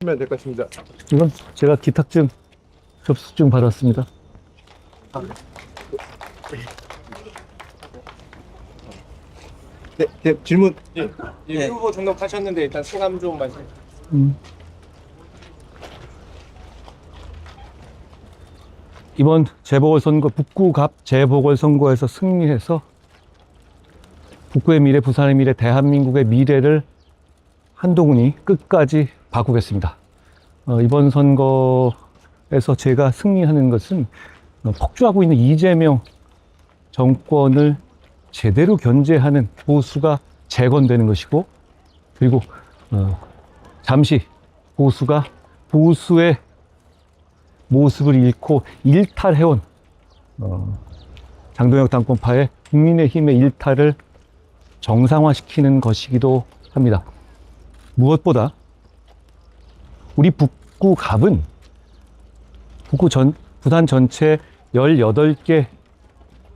하면 될 것 같습니다. 이건 제가 기탁증 접수증 받았습니다. 네, 질문. 예, 후보 등록하셨는데 일단 소감 좀 말씀. 이번 재보궐선거 북구갑 재보궐선거에서 승리해서 북구의 미래, 부산의 미래, 대한민국의 미래를 한동훈이 끝까지 바꾸겠습니다. 이번 선거에서 제가 승리하는 것은 폭주하고 있는 이재명 정권을 제대로 견제하는 보수가 재건되는 것이고, 그리고 잠시 보수가 보수의 모습을 잃고 일탈해온 장동혁 당권파의 국민의힘의 일탈을 정상화시키는 것이기도 합니다. 무엇보다 우리 북구갑은 부산 전체 18개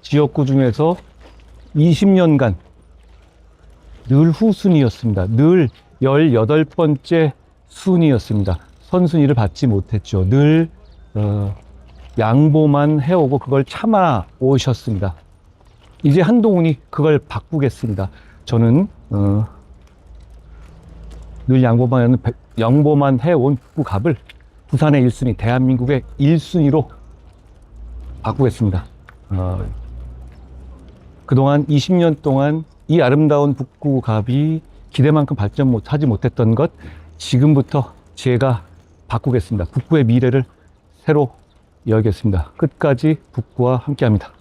지역구 중에서 20년간 늘 후순위였습니다. 늘 18번째 순위였습니다. 선순위를 받지 못했죠. 늘 양보만 해오고 그걸 참아 오셨습니다. 이제 한동훈이 그걸 바꾸겠습니다. 저는 늘 양보만 해온 북구갑을 부산의 1순위, 대한민국의 1순위로 바꾸겠습니다. 그동안 20년 동안 이 아름다운 북구갑이 기대만큼 발전하지 못했던 것, 지금부터 제가 바꾸겠습니다. 북구의 미래를 새로 열겠습니다. 끝까지 북구와 함께합니다.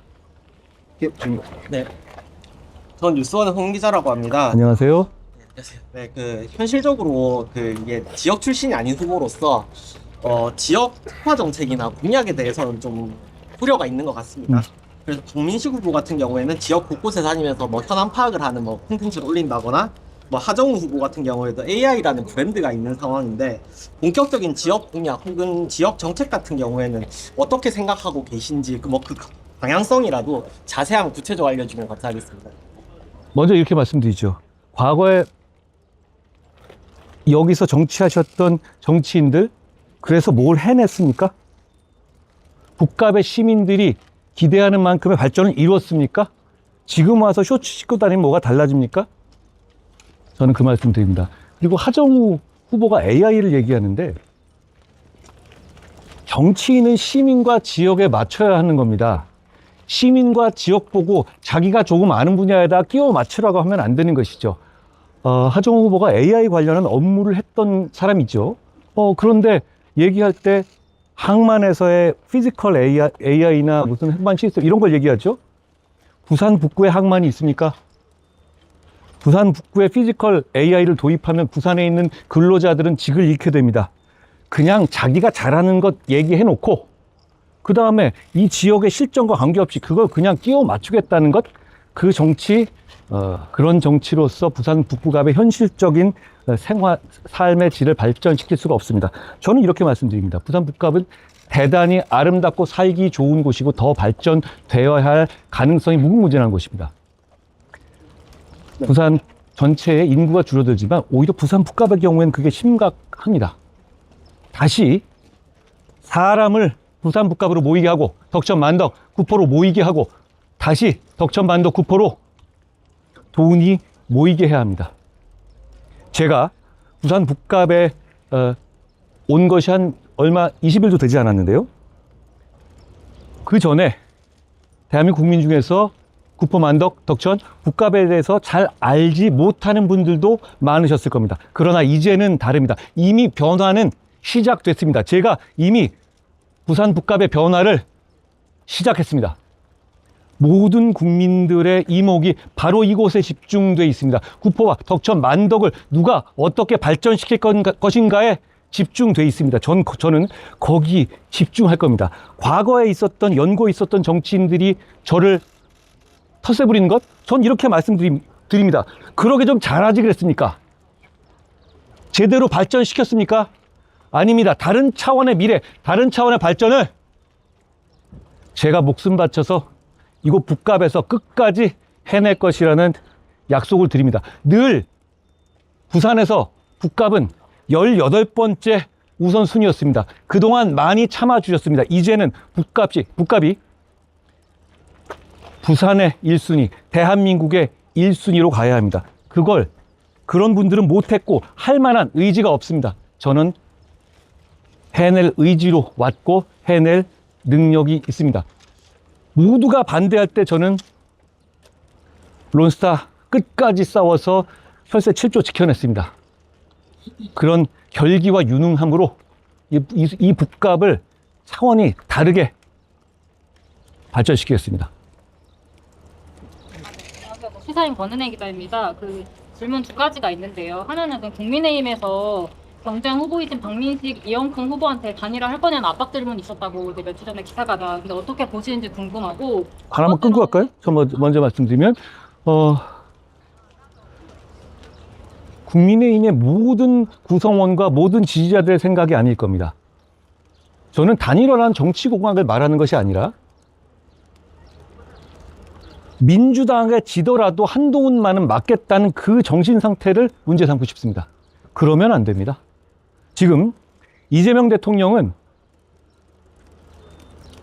네, 전 뉴스원의 홍 기자라고 합니다. 안녕하세요. 네, 현실적으로 이게 지역 출신이 아닌 후보로서 지역 특화 정책이나 공약에 대해서는 좀 우려가 있는 것 같습니다. 그래서 박민식 후보 같은 경우에는 지역 곳곳에 다니면서 현안 파악을 하는 콘텐츠를 올린다거나, 하정우 후보 같은 경우에도 AI라는 브랜드가 있는 상황인데, 본격적인 지역 공약 혹은 지역 정책 같은 경우에는 어떻게 생각하고 계신지 그 방향성이라도 자세한 구체적으로 알려주면 감사하겠습니다. 먼저 이렇게 말씀드리죠. 과거에 여기서 정치하셨던 정치인들, 그래서 뭘 해냈습니까? 북갑의 시민들이 기대하는 만큼의 발전을 이루었습니까? 지금 와서 쇼츠 씻고 다니면 뭐가 달라집니까? 저는 그 말씀 드립니다. 그리고 하정우 후보가 AI를 얘기하는데, 정치인은 시민과 지역에 맞춰야 하는 겁니다. 시민과 지역 보고 자기가 조금 아는 분야에다 끼워 맞추라고 하면 안 되는 것이죠. 하정우 후보가 AI 관련한 업무를 했던 사람이죠. 그런데 얘기할 때 항만에서의 피지컬 AI나 무슨 항만 시스템 이런 걸 얘기하죠. 부산 북구에 항만이 있습니까? 부산 북구에 피지컬 AI를 도입하면 부산에 있는 근로자들은 직을 잃게 됩니다. 그냥 자기가 잘하는 것 얘기해놓고 그 다음에 이 지역의 실정과 관계없이 그걸 그냥 끼워 맞추겠다는 것, 그 정치, 그런 정치로서 부산 북구갑의 현실적인 삶의 질을 발전시킬 수가 없습니다. 저는 이렇게 말씀드립니다. 부산 북구갑은 대단히 아름답고 살기 좋은 곳이고 더 발전되어야 할 가능성이 무궁무진한 곳입니다. 부산 전체의 인구가 줄어들지만 오히려 부산 북갑의 경우에는 그게 심각합니다. 다시 사람을 부산 북갑으로 모이게 하고 덕천 만덕 구포로 모이게 하고 다시 덕천 만덕 구포로 돈이 모이게 해야 합니다. 제가 부산 북갑에 온 것이 한 얼마 20일도 되지 않았는데요. 그 전에 대한민국 국민 중에서 구포 만덕 덕천 북갑에 대해서 잘 알지 못하는 분들도 많으셨을 겁니다. 그러나 이제는 다릅니다. 이미 변화는 시작됐습니다. 제가 이미 부산 북갑의 변화를 시작했습니다. 모든 국민들의 이목이 바로 이곳에 집중되어 있습니다. 구포와 덕천 만덕을 누가 어떻게 발전시킬 것인가에 집중되어 있습니다. 저는 거기 집중할 겁니다. 과거에 있었던 연고에 있었던 정치인들이 저를 텃세 부리는 것, 전 이렇게 말씀드립니다. 그러게 좀 잘하지 그랬습니까? 제대로 발전시켰습니까? 아닙니다. 다른 차원의 미래, 다른 차원의 발전을 제가 목숨 바쳐서 이곳 북갑에서 끝까지 해낼 것이라는 약속을 드립니다. 늘 부산에서 북갑은 18번째 우선순위였습니다. 그동안 많이 참아주셨습니다. 이제는 북값이 부산의 1순위, 대한민국의 1순위로 가야 합니다. 그런 분들은 못했고 할 만한 의지가 없습니다. 저는 해낼 의지로 왔고 해낼 능력이 있습니다. 모두가 반대할 때 저는 론스타 끝까지 싸워서 혈세 7조 지켜냈습니다. 그런 결기와 유능함으로 이 북값을 차원이 다르게 발전시키겠습니다. 시사인 권은혜 기자입니다. 그 질문 두 가지가 있는데요. 하나는 그 국민의힘에서 경쟁 후보이신 박민식, 이영풍 후보한테 단일화할 거냐는 압박 질문이 있었다고 이제 며칠 전에 기사가 나왔는데 어떻게 보시는지 궁금하고. 하나만 끊고 갈까요? 저 먼저 말씀드리면 국민의힘의 모든 구성원과 모든 지지자들의 생각이 아닐 겁니다. 저는 단일화라는 정치공학을 말하는 것이 아니라 민주당에 지더라도 한동훈만은 맞겠다는 그 정신 상태를 문제 삼고 싶습니다. 그러면 안 됩니다. 지금 이재명 대통령은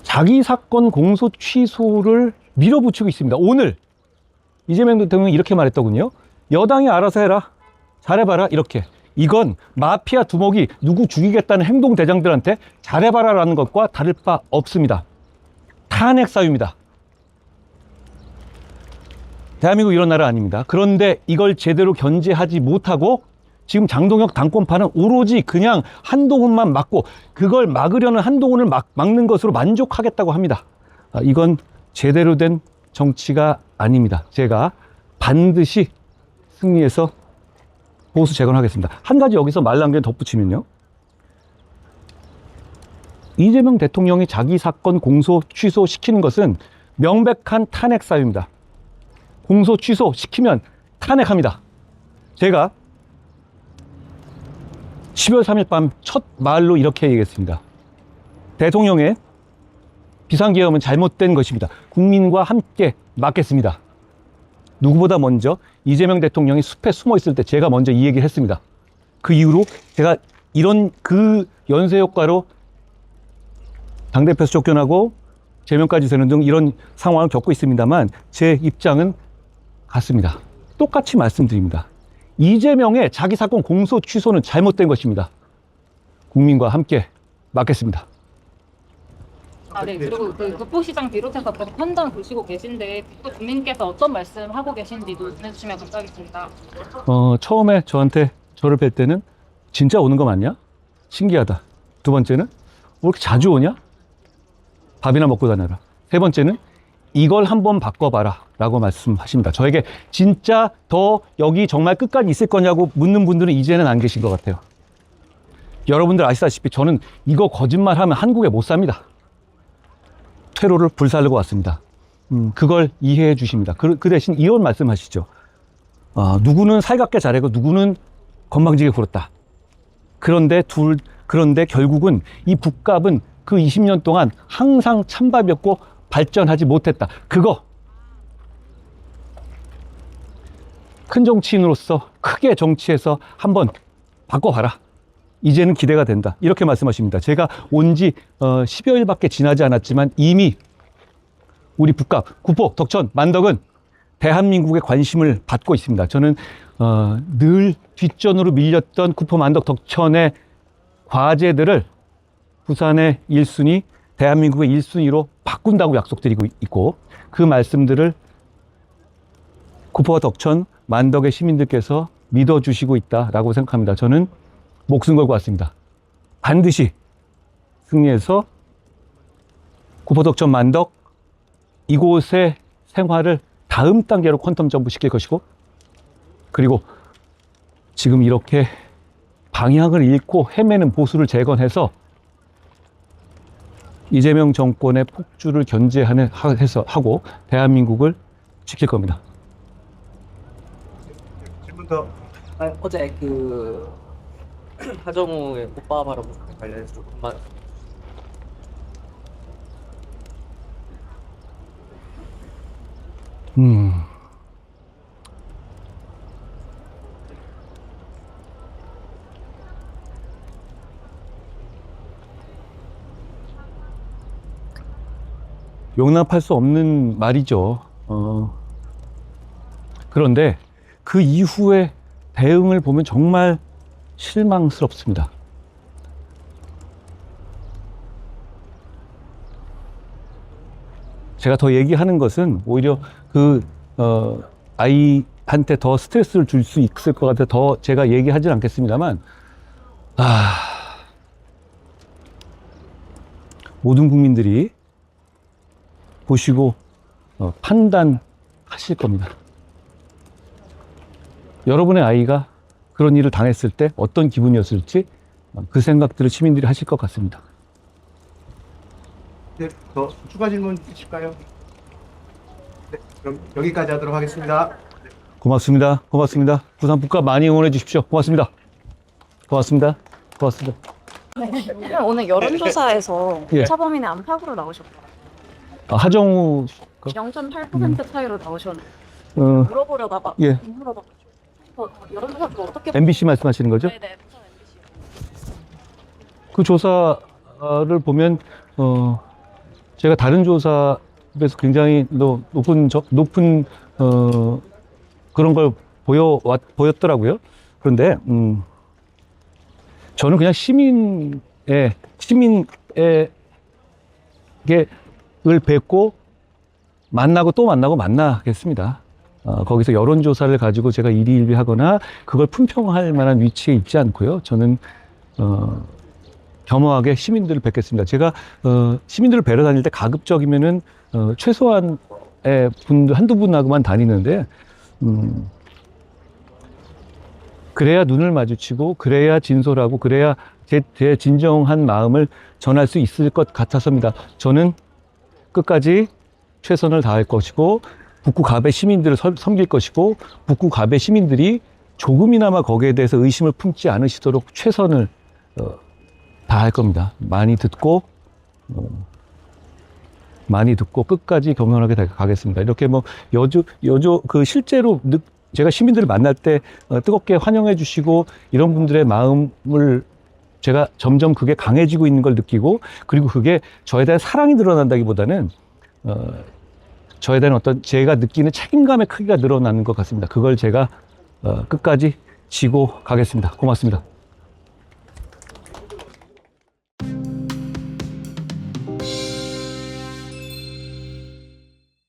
자기 사건 공소 취소를 밀어붙이고 있습니다. 오늘 이재명 대통령이 이렇게 말했더군요. 여당이 알아서 해라. 잘해봐라. 이렇게. 이건 마피아 두목이 누구 죽이겠다는 행동대장들한테 잘해봐라라는 것과 다를 바 없습니다. 탄핵 사유입니다. 대한민국 이런 나라 아닙니다. 그런데 이걸 제대로 견제하지 못하고 지금 장동혁 당권파는 오로지 그냥 한동훈만 막고 그걸 막으려는 한동훈을 막는 것으로 만족하겠다고 합니다. 이건 제대로 된 정치가 아닙니다. 제가 반드시 승리해서 보수 재건하겠습니다. 한 가지 여기서 말 남겨 덧붙이면요. 이재명 대통령이 자기 사건 공소 취소시키는 것은 명백한 탄핵 사유입니다. 공소 취소 시키면 탄핵합니다. 제가 12월 3일 밤 첫 말로 이렇게 얘기했습니다. 대통령의 비상계엄은 잘못된 것입니다. 국민과 함께 막겠습니다. 누구보다 먼저 이재명 대통령이 숲에 숨어 있을 때 제가 먼저 이 얘기를 했습니다. 그 이후로 제가 이런 그 연쇄 효과로 당대표에서 쫓겨나고 제명까지 되는 등 이런 상황을 겪고 있습니다만 제 입장은 같습니다. 똑같이 말씀드립니다. 이재명의 자기 사건 공소 취소는 잘못된 것입니다. 국민과 함께 막겠습니다. 네. 그리고 그 국부시장 비롯해서 계속 현장 보시고 계신데 국민께서 어떤 말씀하고 계신지도 전해주시면 감사하겠습니다. 처음에 저를 뵐 때는 진짜 오는 거 맞냐? 신기하다. 두 번째는 왜 이렇게 자주 오냐? 밥이나 먹고 다녀라. 세 번째는 이걸 한번 바꿔봐라 라고 말씀하십니다. 저에게 진짜 더 여기 정말 끝까지 있을 거냐고 묻는 분들은 이제는 안 계신 것 같아요. 여러분들 아시다시피 저는 이거 거짓말하면 한국에 못 삽니다. 퇴로를 불살르고 왔습니다. 그걸 이해해 주십니다. 그 대신 이런 말씀하시죠. 누구는 살갑게 잘하고 누구는 건방지게 굴었다. 그런데 결국은 이 북값은 그 20년 동안 항상 찬밥이었고 발전하지 못했다. 그거 큰 정치인으로서 크게 정치해서 한번 바꿔봐라. 이제는 기대가 된다. 이렇게 말씀하십니다. 제가 온 지 10여일밖에 지나지 않았지만 이미 우리 북값, 구포, 덕천, 만덕은 대한민국의 관심을 받고 있습니다. 저는 늘 뒷전으로 밀렸던 구포, 만덕, 덕천의 과제들을 부산의 1순위, 대한민국의 1순위로 바꾼다고 약속드리고 있고 그 말씀들을 구포와 덕천, 만덕의 시민들께서 믿어주시고 있다라고 생각합니다. 저는 목숨 걸고 왔습니다. 반드시 승리해서 구포, 덕천, 만덕 이곳의 생활을 다음 단계로 퀀텀 점프시킬 것이고 그리고 지금 이렇게 방향을 잃고 헤매는 보수를 재건해서 이재명 정권의 폭주를 견제하고 대한민국을 지킬 겁니다. 질문 더. 어제 그 하정우의 오빠 발언 관련해서 조금만 용납할 수 없는 말이죠. 그런데 그 이후에 대응을 보면 정말 실망스럽습니다. 제가 더 얘기하는 것은 오히려 아이한테 더 스트레스를 줄 수 있을 것 같아 더 제가 얘기하진 않겠습니다만, 모든 국민들이 보시고 판단하실 겁니다. 여러분의 아이가 그런 일을 당했을 때 어떤 기분이었을지 그 생각들을 시민들이 하실 것 같습니다. 네, 더 추가 질문 있으실까요? 네, 그럼 여기까지 하도록 하겠습니다. 고맙습니다. 고맙습니다. 부산 북가 많이 응원해 주십시오. 고맙습니다. 고맙습니다. 고맙습니다. 오늘 여론조사에서 예. 차범인의 안팎으로 나오셨어요. 하정우 0.8% 차이로 나오셨는데 어, 물어보려다가 예. 여론조사 그거 어떻게 MBC 말씀하시는 거죠? 네네. 그 조사를 보면 제가 다른 조사에서 굉장히 높은 그런 걸 보였더라고요. 그런데 저는 그냥 시민을 뵙고 만나고 또 만나겠습니다. 거기서 여론조사를 가지고 제가 일희일비하거나 그걸 품평할 만한 위치에 있지 않고요. 저는 겸허하게 시민들을 뵙겠습니다. 제가 시민들을 뵈러 다닐 때 가급적이면은 최소한의 분들 한두 분하고만 다니는데 그래야 눈을 마주치고 그래야 진솔하고 그래야 제 진정한 마음을 전할 수 있을 것 같아서입니다. 저는 끝까지 최선을 다할 것이고 북구갑의 시민들을 섬길 것이고 북구갑의 시민들이 조금이나마 거기에 대해서 의심을 품지 않으시도록 최선을 다할 겁니다. 많이 듣고 끝까지 겸손하게 가겠습니다. 이렇게 뭐 실제로 제가 시민들을 만날 때 뜨겁게 환영해 주시고 이런 분들의 마음을 제가 점점 그게 강해지고 있는 걸 느끼고, 그리고 그게 저에 대한 사랑이 늘어난다기보다는 저에 대한 어떤 제가 느끼는 책임감의 크기가 늘어나는 것 같습니다. 그걸 제가 끝까지 지고 가겠습니다. 고맙습니다.